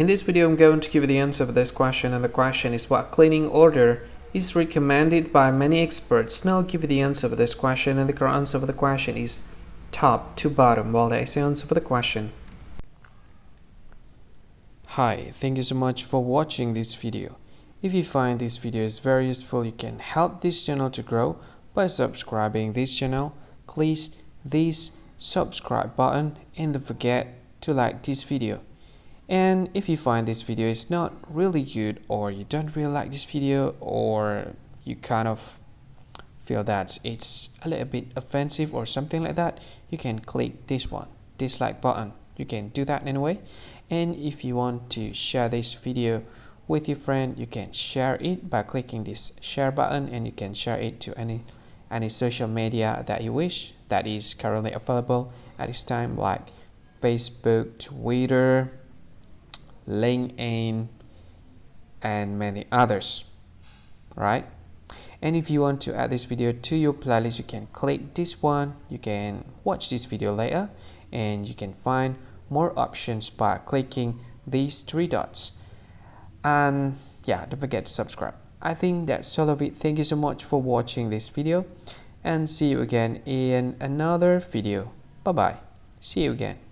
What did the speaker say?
In this video, I'm going to give you the answer for this question, and the question is what cleaning order is recommended by many experts. Now I'll give you the answer for this question, and the correct answer for the question is top to bottom. Well, that is the answer for the question. Hi, thank you so much for watching this video. If you find this video is very useful, you can help this channel to grow by subscribing this channel. Click this subscribe button and don't forget to like this video. And if you find this video is not really good, or you don't really like this video, or you kind of feel that it's a little bit offensive or something like that, you can click this one, dislike button. You can do that anyway. And if you want to share this video with your friend, you can share it by clicking this share button, and you can share it to any social media that you wish that is currently available at this time, like Facebook, Twitter, LinkedIn, and many others, right? And if you want to add this video to your playlist, you can click this one. You can watch this video later, and you can find more options by clicking these three dots. And yeah, don't forget to subscribe. I think that's all of it. Thank you so much for watching this video, and see you again in another video. Bye bye. See you again.